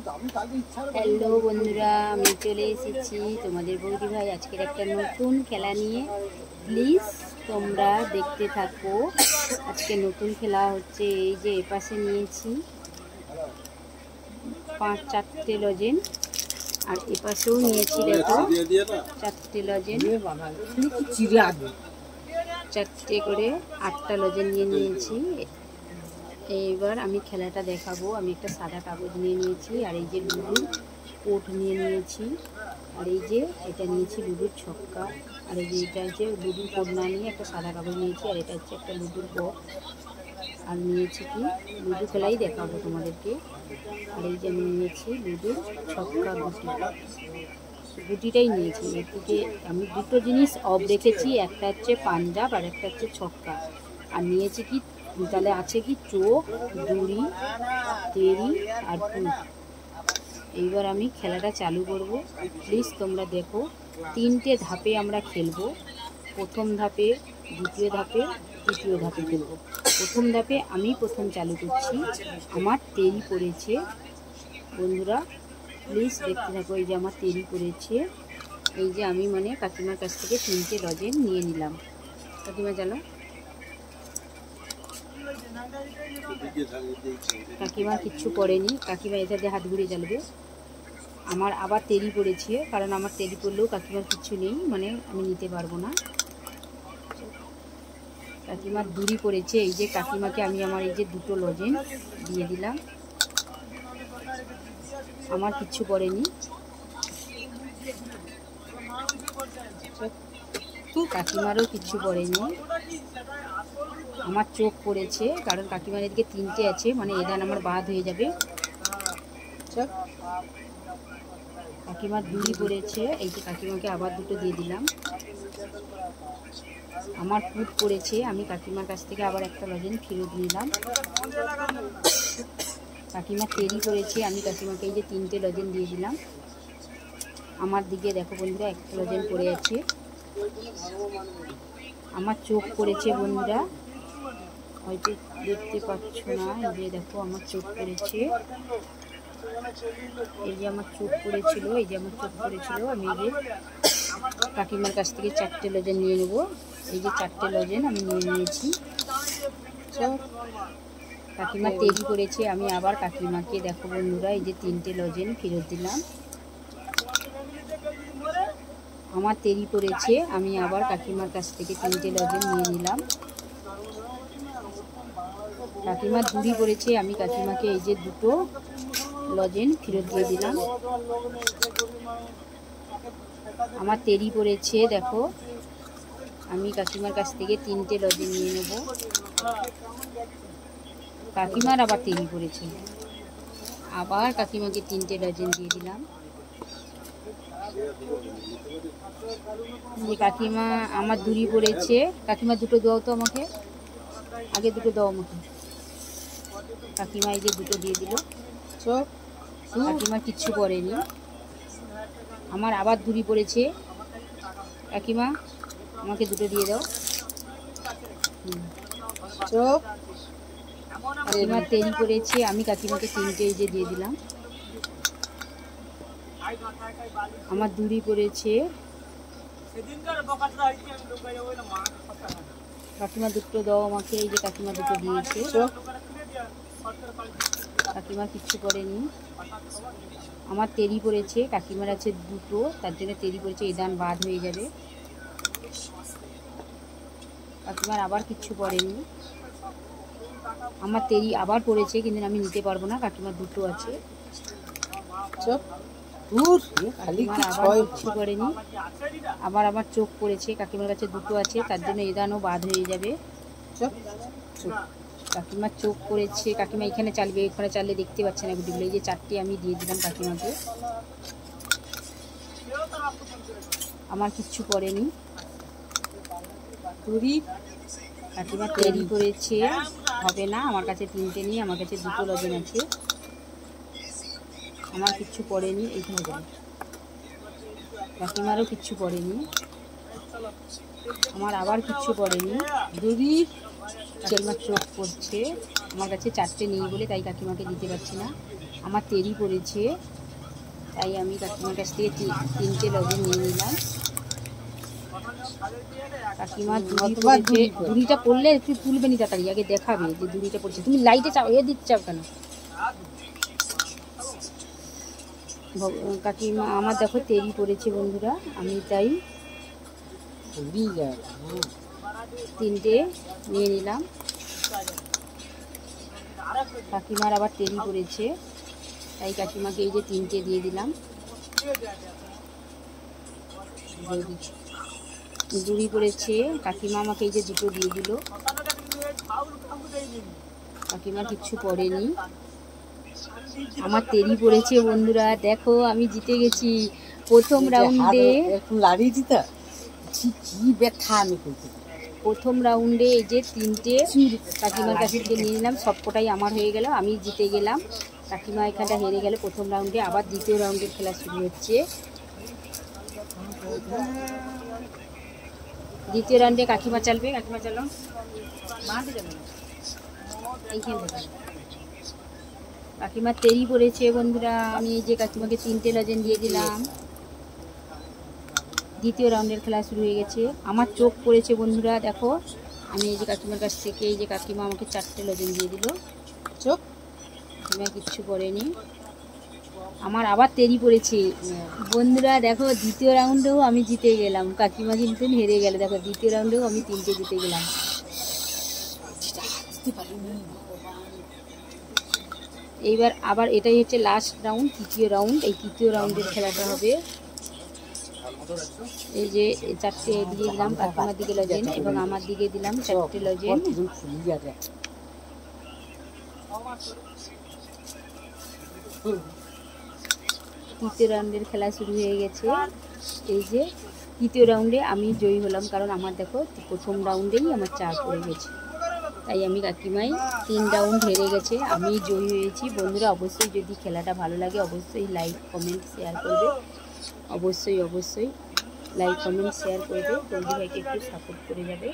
Hello বন্ধুরা, আমি চলে এসেছি তোমাদের বৌদি ভাই আজকের একটা নতুন খেলা নিয়ে। প্লিজ তোমরা দেখতে থাকো। আজকে নতুন খেলা হচ্ছে, এই যে এপাশে নিয়েছি 4টে লজেন, আর এপাশেও নিয়েছি দেখো 4টে লজেন, 4টে করে 8টা লজেন নিয়ে নিয়েছি। এইবার আমি খেলাটা দেখাবো। আমি একটা সাদা কাগজ নিয়ে নিয়েছি, আর এই যে লুডুর কোট নিয়ে নিয়েছি, আর এই যে এটা নিয়েছি লুডুর ছক্কা, আর এই যে এটা হচ্ছে লুডুর কোট না নিয়ে একটা সাদা কাগজ নিয়েছি, আর এটা হচ্ছে একটা লুডুর কোট, আর নিয়েছি কি লুডু খেলাই দেখাবো তোমাদেরকে। আর এই যে আমি নিয়েছি লুডুর ছক্কা গুটিটাই নিয়েছি। এর থেকে আমি দুটো জিনিস অফ রেখেছি, একটা হচ্ছে পাঞ্জাব আর একটা হচ্ছে ছক্কা। আর নিয়েছি কি তাহলে আছে কি চোখ, দড়ি, তেরি আর পুঁত। এইবার আমি খেলাটা চালু করব, প্লিজ তোমরা দেখো। 3টে ধাপে আমরা খেলবো। প্রথম ধাপে, দ্বিতীয় ধাপে, তৃতীয় ধাপে খেলবো। প্রথম ধাপে আমি প্রথম চালু করছি। আমার তেরি পড়েছে বন্ধুরা, প্লিজ দেখতে থাকো। এই যে আমার তেরি পড়েছে, এই যে আমি মানে কাকিমার কাছ থেকে 3টে লজেন নিয়ে নিলাম। কাকিমা চালো। কাকিমা কিচ্ছু পড়েনি, কাকিমা এটাতে দিয়ে হাত ঘুরে জ্বালবে। আমার আবার তেরি পড়েছে, কারণ আমার তেরি পড়লেও কাকিমার কিচ্ছু নেই, মানে আমি নিতে পারবো না। কাকিমার দড়ি পড়েছে, এই যে কাকিমাকে আমি আমার এই যে 2টো লজেন দিয়ে দিলাম। আমার কিচ্ছু পড়েনি, কাকিমারও কিচ্ছু পড়েনি। আমার চোখ পড়েছে, কারণ কাকিমার এদিকে 3টে আছে, মানে এদান আমার বাদ হয়ে যাবে। কাকিমার দড়ি পড়েছে, এই যে কাকিমাকে আবার 2টো দিয়ে দিলাম। আমার পুঁত পড়েছে, আমি কাকিমার কাছ থেকে আবার একটা লজেন ফেরত নিলাম। কাকিমার তেরি পড়েছে, আমি কাকিমাকে এই যে 3টে লজেন দিয়ে দিলাম। আমার দিকে দেখো বন্ধুরা, একটা লজেন পড়ে আছে। আমার চোখ পড়েছে বন্ধুরা, হয়তো দেখতে পাচ্ছ না, এই যে দেখো আমার চোখ পড়েছে। এই যে আমার চোখ পড়েছিল, এই যে আমার চোখ পড়েছিল। আমি এই যে কাকিমার কাছ থেকে 4টে লজেন নিয়ে নেব। এই যে 4টে লজেন আমি নিয়ে নিয়েছি। কাকিমার তেরি পড়েছে, আমি আবার কাকিমাকে দেখো বন্ধুরা এই যে 3টে লজেন ফেরত দিলাম। আমার তেরি পড়েছে, আমি আবার কাকিমার কাছ থেকে 3টে লজেন নিয়ে নিলাম। কাকিমার দড়ি পড়েছে, আমি কাকিমাকে এই যে 2টো লজেন ফেরত দিয়ে দিলাম। আমার তেরি পড়েছে, দেখো আমি কাকিমার কাছ থেকে 3টে লজেন নিয়ে নেব। কাকিমার আবার তেরি পড়েছে, আবার কাকিমাকে 3টে লজেন দিয়ে দিলাম। যে কাকিমা আমার দড়ি পড়েছে, কাকিমা 2টো দাও তো আমাকে, আগে 2টো দাও আমাকে। কাকিমা এই যে 2টো দিয়ে দিল। কাকিমা কিচ্ছু পড়েনি, আমার আবার দড়ি পড়েছে। কাকিমা আমাকে 2টো দিয়ে দাও। কাকিমার তেরি পড়েছে, আমি কাকিমাকে 3টে এই যে দিয়ে দিলাম। আমার দড়ি পড়েছে, কাকিমা 2টো দাও আমাকে, এই যে কাকিমা 2টো দিয়েছে। কাকিমা কিচ্ছু পড়েনি, আমার তেরি পড়েছে, কাকিমার আছে 2টো, তার জন্য তেরি পড়েছে, এই দান বাদ হয়ে যাবে। কাকিমার আবার কিচ্ছু পড়েনি, আমার তেরি আবার পড়েছে, কিন্তু আমি নিতে পারবো না, কাকিমার 2টো আছে। আবার কিচ্ছু পড়েনি, আবার আমার চোখ পড়েছে, কাকিমার কাছে 2টো আছে, তার জন্য এদানও বাদ হয়ে যাবে। কাকিমার চোখ পড়েছে, কাকিমা এখানে চালবে, এখানে চাললে দেখতে পাচ্ছে না গুটিগুলো। এই যে 4টে আমি দিয়ে দিলাম কাকিমাকে, আমার কিচ্ছু পড়েনি। কাকিমা তেরি পড়েছে, হবে না, আমার কাছে 3টে নেই, আমার কাছে 2টো লজেন আছে। আমার কিচ্ছু পড়েনি, এইখানে যাবে। কাকিমারও কিচ্ছু পড়েনি, আমার আবার কিচ্ছু পড়েনি। কাকিমার চোখ পড়ছে, আমার কাছে 4টে নেই বলে তাই কাকিমাকে দিতে পারছি না। আমার তেরি পড়েছে, তাই আমি কাকিমার কাছ থেকে 3টে লজেন নিয়ে নিলাম। কাকিমা দুড়িটা পড়লে একটু তুলবে নি তাড়াতাড়ি, আগে দেখাবে যে দুড়িটা পড়ছে। তুমি লাইটে চাও দিতে চাও কেন? কাকিমা আমার দেখো তেরি পড়েছে বন্ধুরা, আমি তাই 3টে নিয়ে নিলাম। কাকিমার আবার তেরি পড়েছে, তাই কাকিমাকে এই যে 3টে দিয়ে দিলাম। দুড়ি পড়েছে, কাকিমা আমাকে এই যে 2টো দিয়ে দিল। কাকিমা কিচ্ছু পড়েনি। আমার তেরি পড়েছে বন্ধুরা, দেখো আমি জিতে গেছি প্রথম রাউন্ডে। প্রথম রাউন্ডে এই যে 3টে কাকিমার কাছ থেকে নিয়ে নিলাম, সবকটাই আমার হয়ে গেল, আমি জিতে গেলাম। কাকিমা এখানটা হেরে গেল প্রথম রাউন্ডে। আবার দ্বিতীয় রাউন্ডের খেলা শুরু হচ্ছে। দ্বিতীয় রাউন্ডে কাকিমা চালবে, কাকিমা চালো, বাঁধে যাবে না এইখানটা। কাকিমার তেরি পড়েছে বন্ধুরা, আমি এই যে কাকিমাকে 3টে লজেন দিয়ে দিলাম। দ্বিতীয় রাউন্ডের খেলা শুরু হয়ে গেছে। আমার চোখ পড়েছে বন্ধুরা, দেখো আমি এই যে কাকিমার কাছ থেকে এই যে কাকিমা আমাকে 4টে লজেন দিয়ে দিল। চোখ কাকিমা কিচ্ছু পড়েনি। আমার আবার তেরি পড়েছে বন্ধুরা, দেখো দ্বিতীয় রাউন্ডেও আমি জিতে গেলাম। কাকিমা কিন্তু হেরে গেল, দেখো দ্বিতীয় রাউন্ডেও আমি 3টে জিতে গেলাম। এইবার আবার এটাই হচ্ছে লাস্ট রাউন্ড, তৃতীয় রাউন্ড। এই তৃতীয় রাউন্ডের খেলাটা হবে। এই যে 4টে দিয়ে দিলাম কাকিমার দিকে লজেন, এবং আমার দিকে দিলাম 4টে লজেন। তৃতীয় রাউন্ডের খেলা শুরু হয়ে গেছে। এই যে তৃতীয় রাউন্ডে আমি জয়ী হলাম, কারণ আমার দেখো প্রথম রাউন্ডেই আমার 4 পড়ে গেছে, তাই আমি কাকিমাই 3 রাউন্ড হেরে গেছে, আমি জয়ী হয়েছি। বন্ধুরা অবশ্যই যদি খেলাটা ভালো লাগে অবশ্যই লাইক কমেন্ট শেয়ার করবে, অবশ্যই লাইক কমেন্ট শেয়ার করবে, বন্ধু ভাইকে একটু সাপোর্ট করে যাবে।